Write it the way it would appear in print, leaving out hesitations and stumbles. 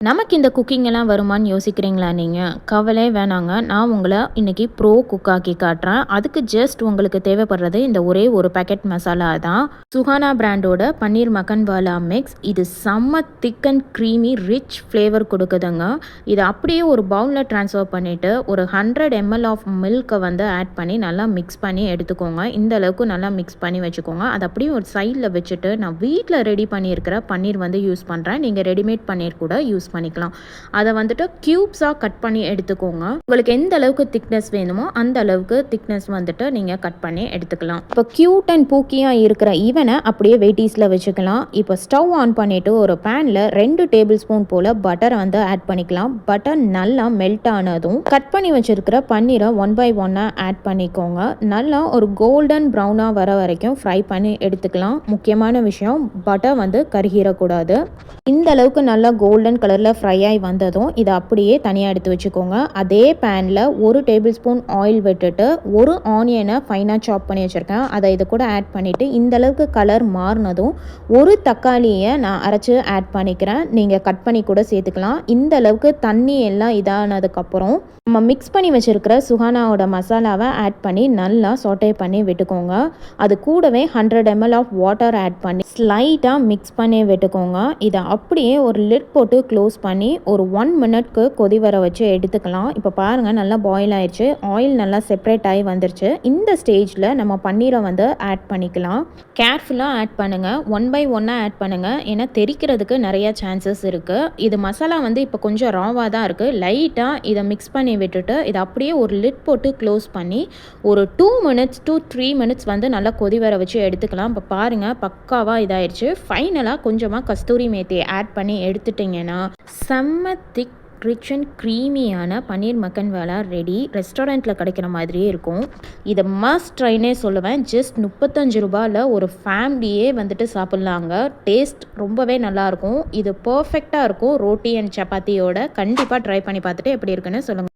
நமக்கு இந்த குக்கிங் எல்லாம் வருமான்னு யோசிக்கிறீங்களா நீங்கள்? கவலை வேணாங்க. நான் உங்களை இன்னைக்கு ப்ரோ குக் ஆக்கி காட்டுறேன். அதுக்கு ஜஸ்ட் உங்களுக்கு தேவைப்படுறது இந்த ஒரே ஒரு பேக்கெட் மசாலா தான். சுஹானா பிராண்டோட பன்னீர் மக்கன்வாலா மிக்ஸ். இது செம்ம thick and creamy rich flavour கொடுக்குதுங்க. இதை அப்படியே ஒரு பவுலில் ட்ரான்ஸ்ஃபர் பண்ணிவிட்டு ஒரு 100 ml ஆஃப் மில்கை வந்து ஆட் பண்ணி நல்லா மிக்ஸ் பண்ணி எடுத்துக்கோங்க. இந்த அளவுக்கு நல்லா மிக்ஸ் பண்ணி வச்சுக்கோங்க. அதை அப்படியே ஒரு சைடில் வச்சுட்டு நான் வீட்டில் ரெடி பண்ணியிருக்கிற பன்னீர் வந்து யூஸ் பண்ணுறேன். நீங்கள் ரெடிமேட் பன்னீர் கூட யூஸ் பண்ணிக்கலாம். அதை வந்துட்டு கியூப்ஸாக கட் பண்ணி எடுத்துக்கோங்க. உங்களுக்கு எந்த அளவுக்கு திக்னஸ் வேணுமோ அந்த அளவுக்கு திக்னஸ் வந்துட்டு நீங்கள் கட் பண்ணி எடுத்துக்கலாம். இப்போ கியூட் அண்ட் பூக்கியாக இருக்கிற ஈவனை அப்படியே வெயிட்டீஸில் வச்சுக்கலாம். இப்போ ஸ்டவ் ஆன் பண்ணிவிட்டு ஒரு பேனில் 2 டேபிள் ஸ்பூன் போல் பட்டரை வந்து ஆட் பண்ணிக்கலாம். பட்டர் நல்லா மெல்ட் ஆனதும் கட் பண்ணி வச்சுருக்கிற பன்னீரை 1 by 1 ஆட் பண்ணிக்கோங்க. நல்லா ஒரு கோல்டன் ப்ரௌனாக வர வரைக்கும் ஃப்ரை பண்ணி எடுத்துக்கலாம். முக்கியமான விஷயம், பட்டர் வந்து கருகிடக்கூடாது. இந்த அளவுக்கு நல்லா கோல்டன் கலரில் ஃப்ரை ஆகி வந்ததும் இதை அப்படியே தனியாக எடுத்து வச்சுக்கோங்க. அதே பேனில் 1 டேபிள் ஸ்பூன் ஆயில் விட்டுட்டு ஒரு ஆனியனை ஃபைனாக சாப் பண்ணி வச்சுருக்கேன். அதை இது கூட ஆட் பண்ணிவிட்டு இந்த அளவுக்கு கலர் மாறினதும் ஒரு தக்காளியை நான் அரைச்சி ஆட் பண்ணிக்கிறேன். நீங்கள் கட் பண்ணி கூட சேர்த்துக்கலாம். இந்த அளவுக்கு தண்ணி எல்லாம் இதானதுக்கப்புறம் நம்ம மிக்ஸ் பண்ணி வச்சுருக்கிற சுஹானாவோட மசாலாவை ஆட் பண்ணி நல்லா சாட்டே பண்ணி விட்டுக்கோங்க. அது கூடவே 100 ml ஆஃப் வாட்டர் ஆட் பண்ணி ஸ்லைட்டாக மிக்ஸ் பண்ணி விட்டுக்கோங்க. இதை அப்படியே ஒரு லிட் போட்டு க்ளோஸ் பண்ணி ஒரு 1 மினிட்க்கு கொதி வர வச்சு எடுத்துக்கலாம். இப்போ பாருங்கள், நல்லா பாயில் ஆயிடுச்சு. ஆயில் நல்லா செப்பரேட் ஆகி வந்துருச்சு. இந்த ஸ்டேஜில் நம்ம பன்னீரை வந்து ஆட் பண்ணிக்கலாம். கேர்ஃபுல்லாக ஆட் பண்ணுங்கள். 1 by 1 ஆட் பண்ணுங்கள். ஏன்னா தெரிக்கிறதுக்கு நிறைய சான்சஸ் இருக்குது. இது மசாலா வந்து இப்போ கொஞ்சம் ராவாக தான் இருக்குது. லைட்டாக இதை மிக்ஸ் பண்ணி விட்டுட்டு இதை அப்படியே ஒரு லிட் போட்டு க்ளோஸ் பண்ணி ஒரு 2 மினிட்ஸ் to 3 மினிட்ஸ் வந்து நல்லா கொதி வர வச்சு எடுத்துக்கலாம். இப்போ பாருங்கள், பக்காவாக இதாயிடுச்சு. ஃபைனலாக கொஞ்சமாக கஸ்தூரி மேத்தி ஆட் பண்ணி எடுத்துட்டிங்கன்னா செம்ம திக் ரிச் அண்ட் க்ரீமியான பன்னீர் மக்கன்வாலா ரெடி. ரெஸ்டாரண்ட்டில் கிடைக்கிற மாதிரியே இருக்கும். இதை மஸ்ட் ட்ரைனே சொல்லுவேன். ஜஸ்ட் 35 ரூபாயில் ஒரு ஃபேமிலியே வந்துட்டு சாப்பிட்லாங்க. டேஸ்ட் ரொம்பவே நல்லாயிருக்கும். இது பர்ஃபெக்டாக இருக்கும் ரோட்டி அண்ட் சப்பாத்தியோட. கண்டிப்பாக ட்ரை பண்ணி பார்த்துட்டு எப்படி இருக்குன்னு சொல்லுங்கள்.